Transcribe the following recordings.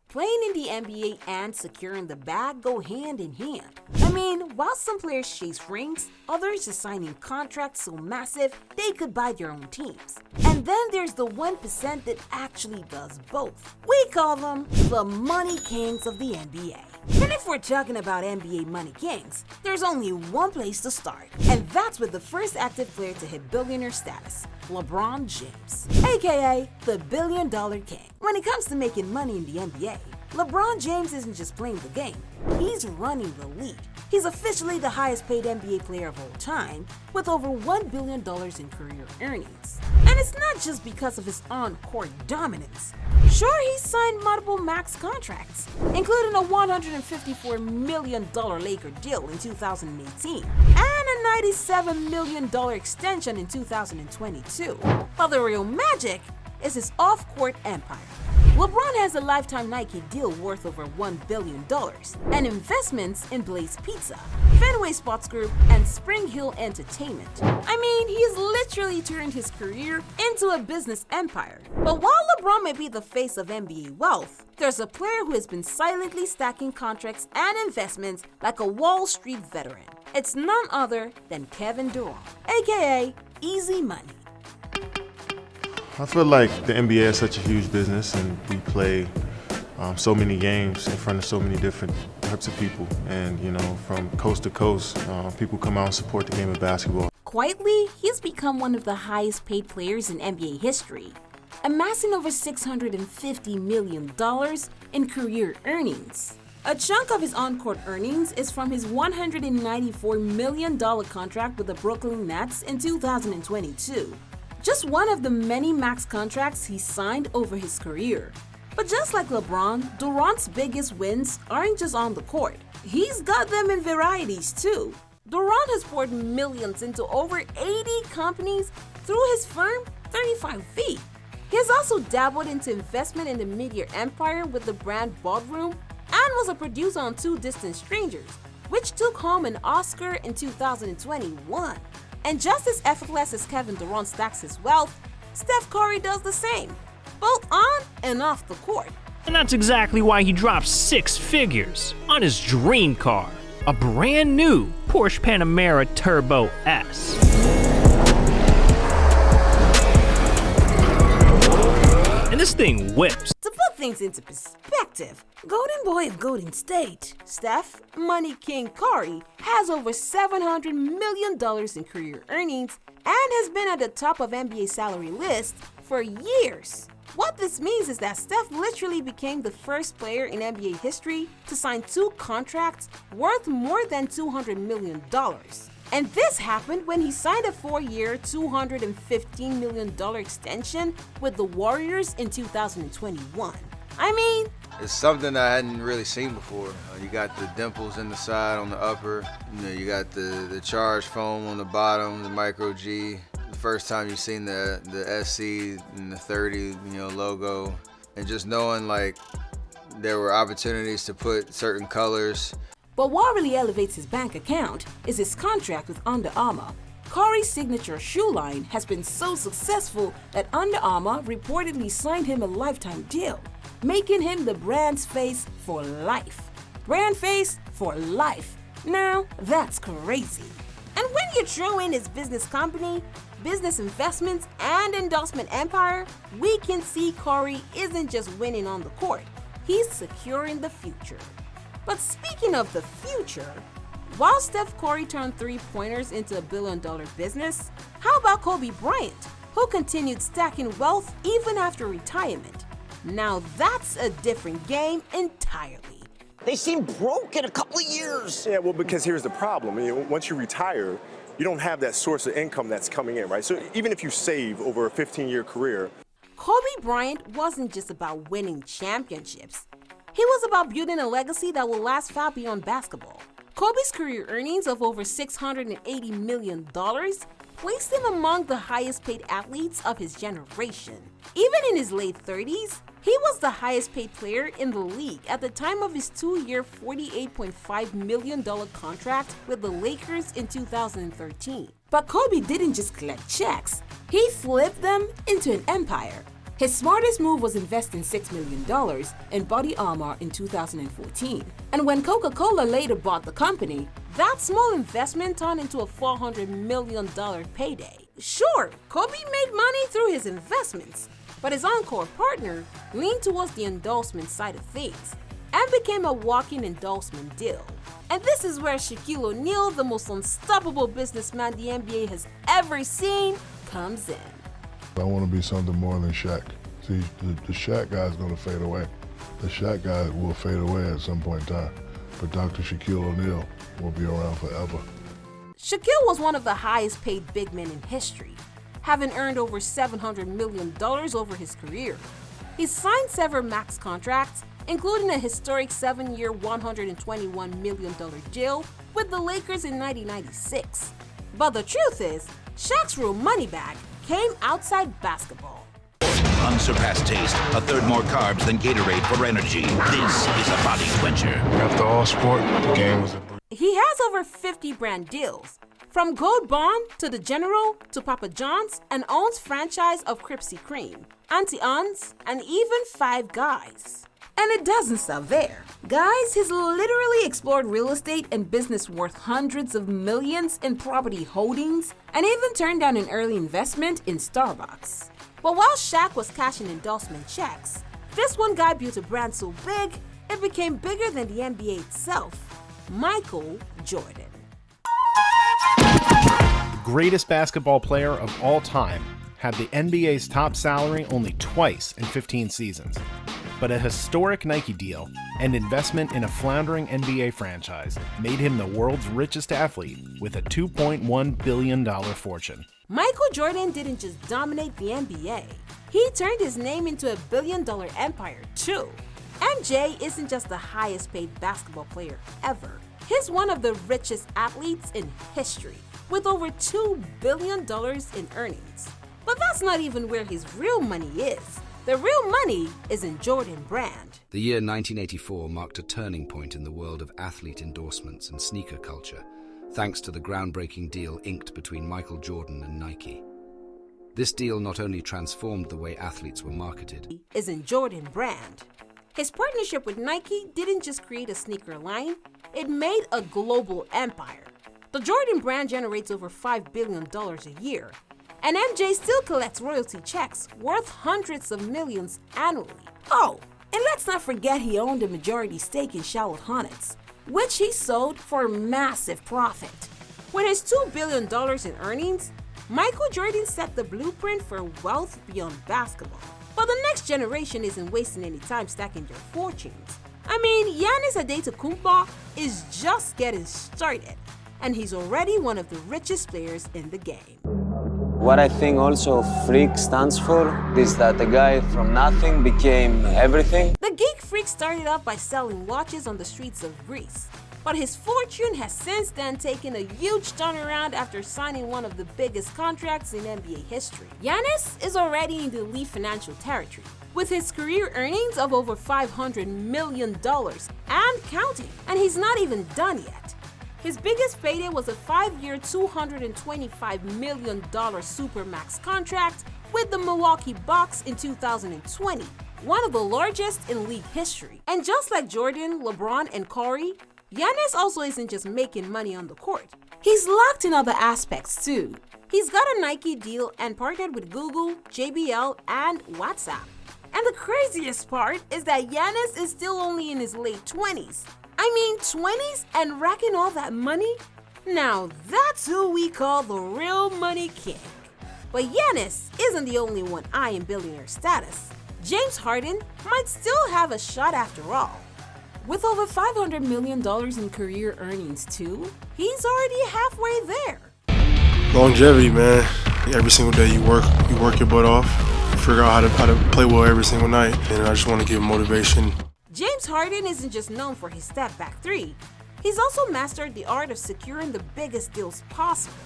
Playing in the NBA and securing the bag go hand in hand. I mean, while some players chase rings, others are signing contracts so massive they could buy their own teams. And then there's the 1% that actually does both. We call them the money kings of the NBA. And if we're talking about NBA money kings, there's only one place to start. And that's with the first active player to hit billionaire status, LeBron James, aka the $billion king. When it comes to making money in the NBA, LeBron James isn't just playing the game, he's running the league. He's officially the highest paid NBA player of all time, with over $1 billion in career earnings. And it's not just because of his on-court dominance. Sure, he signed multiple max contracts, including a $154 million Laker deal in 2018 and a $97 million extension in 2022. But the real magic is his off-court empire. LeBron has a lifetime Nike deal worth over $1 billion and investments in Blaze Pizza, Fenway Sports Group, and Spring Hill Entertainment. I mean, he's literally turned his career into a business empire. But while LeBron may be the face of NBA wealth, there's a player who has been silently stacking contracts and investments like a Wall Street veteran. It's none other than Kevin Durant, aka Easy Money. I feel like the NBA is such a huge business, and we play so many games in front of so many different types of people. And, you know, from coast to coast, people come out and support the game of basketball. Quietly, he's become one of the highest paid players in NBA history, amassing over $650 million in career earnings. A chunk of his on-court earnings is from his $194 million contract with the Brooklyn Nets in 2022. Just one of the many max contracts he signed over his career. But just like LeBron, Durant's biggest wins aren't just on the court. He's got them in varieties too. Durant has poured millions into over 80 companies through his firm, 35 Feet. He has also dabbled into investment in the media empire with the brand Ballroom and was a producer on Two Distant Strangers, which took home an Oscar in 2021. And just as effortless as Kevin Durant stacks his wealth, Steph Curry does the same, both on and off the court. And that's exactly why he dropped 6 figures on his dream car, a brand new Porsche Panamera Turbo S. And this thing whips. To put things into perspective, Golden Boy of Golden State, Steph Money King Curry, has over $700 million in career earnings and has been at the top of NBA salary list for years. What this means is that Steph literally became the first player in NBA history to sign 2 contracts worth more than $200 million. And this happened when he signed a 4-year, $215 million extension with the Warriors in 2021. I mean, it's something I hadn't really seen before. You got the dimples in the side on the upper, you got the charged foam on the bottom, the micro G. The first time you've seen the SC and the 30, logo, and just knowing like there were opportunities to put certain colors. But what really elevates his bank account is his contract with Under Armour. Curry's signature shoe line has been so successful that Under Armour reportedly signed him a lifetime deal, making him the brand's face for life. Brand face for life. Now, that's crazy. And when you throw in his business company, business investments, and endorsement empire, we can see Curry isn't just winning on the court, he's securing the future. But speaking of the future, while Steph Curry turned 3-pointers into a billion-dollar business, how about Kobe Bryant, who continued stacking wealth even after retirement? Now that's a different game entirely. They seem broke in a couple of years. Yeah, well, because here's the problem. Once you retire, you don't have that source of income that's coming in, right? So even if you save over a 15-year career. Kobe Bryant wasn't just about winning championships. He was about building a legacy that will last far beyond basketball. Kobe's career earnings of over $680 million placed him among the highest paid athletes of his generation. Even in his late 30s, he was the highest paid player in the league at the time of his 2-year, $48.5 million contract with the Lakers in 2013. But Kobe didn't just collect checks, he flipped them into an empire. His smartest move was investing $6 million in body armor in 2014. And when Coca-Cola later bought the company, that small investment turned into a $400 million payday. Sure, Kobe made money through his investments, but his encore partner leaned towards the endorsement side of things and became a walking endorsement deal. And this is where Shaquille O'Neal, the most unstoppable businessman the NBA has ever seen, comes in. I want to be something more than Shaq. See, the Shaq guy is going to fade away. The Shaq guy will fade away at some point in time, but Dr. Shaquille O'Neal will be around forever. Shaquille was one of the highest paid big men in history, having earned over $700 million over his career. He signed several max contracts, including a historic 7-year, $121 million deal with the Lakers in 1996. But the truth is, Shaq's real money bag came outside basketball. Unsurpassed taste, a third more carbs than Gatorade for energy. This is a body quencher. After all sport, the game was a He has over 50 brand deals, from Gold Bond to The General to Papa John's, and owns franchise of Krispy Kreme, Auntie Anne's, and even Five Guys. And it doesn't stop there. Guys, he's literally explored real estate and business worth hundreds of millions in property holdings, and even turned down an early investment in Starbucks. But while Shaq was cashing endorsement checks, this one guy built a brand so big, it became bigger than the NBA itself: Michael Jordan. The greatest basketball player of all time had the NBA's top salary only twice in 15 seasons. But a historic Nike deal and investment in a floundering NBA franchise made him the world's richest athlete with a $2.1 billion fortune. Michael Jordan didn't just dominate the NBA, he turned his name into a billion-dollar empire too. MJ isn't just the highest paid basketball player ever. He's one of the richest athletes in history, with over $2 billion in earnings. But that's not even where his real money is. The real money is in Jordan Brand. The year 1984 marked a turning point in the world of athlete endorsements and sneaker culture, thanks to the groundbreaking deal inked between Michael Jordan and Nike. This deal not only transformed the way athletes were marketed, is in Jordan Brand. His partnership with Nike didn't just create a sneaker line, it made a global empire. The Jordan Brand generates over $5 billion a year, and MJ still collects royalty checks worth hundreds of millions annually. Oh, and let's not forget he owned a majority stake in Charlotte Hornets, which he sold for a massive profit. With his $2 billion in earnings, Michael Jordan set the blueprint for wealth beyond basketball. But the next generation isn't wasting any time stacking their fortunes. I mean, Giannis Antetokounmpo is just getting started, and he's already one of the richest players in the game. What I think also Freak stands for is that a guy from nothing became everything. The Geek Freak started off by selling watches on the streets of Greece, but his fortune has since then taken a huge turnaround after signing one of the biggest contracts in NBA history. Giannis is already in the elite financial territory, with his career earnings of over $500 million and counting, and he's not even done yet. His biggest payday was a 5-year, $225 million Supermax contract with the Milwaukee Bucks in 2020, one of the largest in league history. And just like Jordan, LeBron, and Curry, Giannis also isn't just making money on the court. He's locked in other aspects too. He's got a Nike deal and partnered with Google, JBL, and WhatsApp. And the craziest part is that Giannis is still only in his late 20s. I mean 20s and racking all that money? Now that's who we call the real money king. But Giannis isn't the only one eyeing billionaire status. James Harden might still have a shot after all. With over $500 million in career earnings too, he's already halfway there. Longevity, man. Every single day you work your butt off, figure out how to play well every single night, and I just want to give motivation. James Harden isn't just known for his step-back three. He's also mastered the art of securing the biggest deals possible.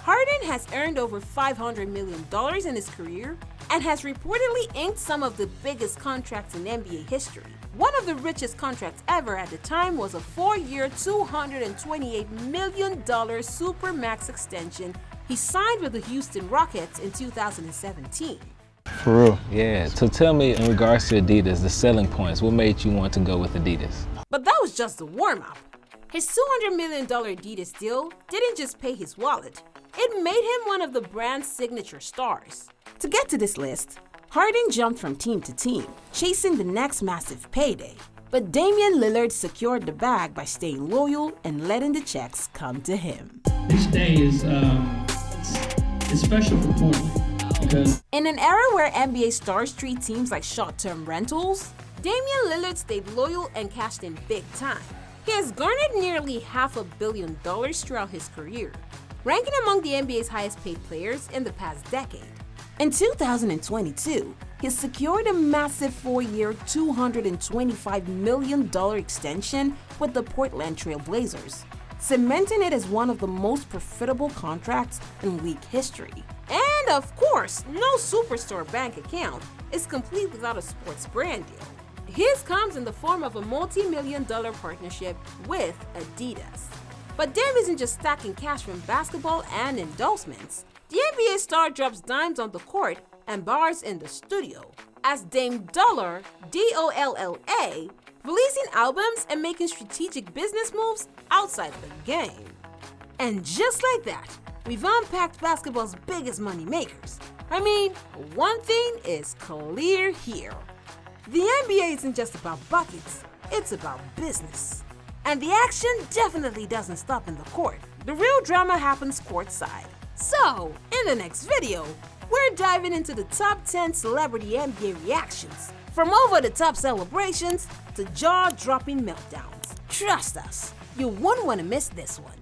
Harden has earned over $500 million in his career and has reportedly inked some of the biggest contracts in NBA history. One of the richest contracts ever at the time was a 4-year, $228 million Supermax extension he signed with the Houston Rockets in 2017. For real? Yeah, so tell me in regards to Adidas, the selling points, what made you want to go with Adidas? But that was just the warm-up. His $200 million Adidas deal didn't just pay his wallet, it made him one of the brand's signature stars. To get to this list, Harden jumped from team to team, chasing the next massive payday. But Damian Lillard secured the bag by staying loyal and letting the checks come to him. This day is it's special for Portland because in an era where NBA stars treat teams like short-term rentals, Damian Lillard stayed loyal and cashed in big time. He has garnered nearly $500 million throughout his career, ranking among the NBA's highest-paid players in the past decade. In 2022, he secured a massive 4-year, $225 million extension with the Portland Trail Blazers, cementing it as one of the most profitable contracts in league history. And of course, no superstar bank account is complete without a sports brand deal. His comes in the form of a multi-million-dollar partnership with Adidas. But Dame isn't just stacking cash from basketball and endorsements. The NBA star drops dimes on the court and bars in the studio, as Dame Dollar, D-O-L-L-A, releasing albums and making strategic business moves outside the game. And just like that, we've unpacked basketball's biggest money makers. I mean, one thing is clear here. The NBA isn't just about buckets, it's about business. And the action definitely doesn't stop in the court. The real drama happens courtside. So, in the next video, we're diving into the top 10 celebrity NBA reactions, from over-the-top celebrations to jaw-dropping meltdowns. Trust us, you won't want to miss this one.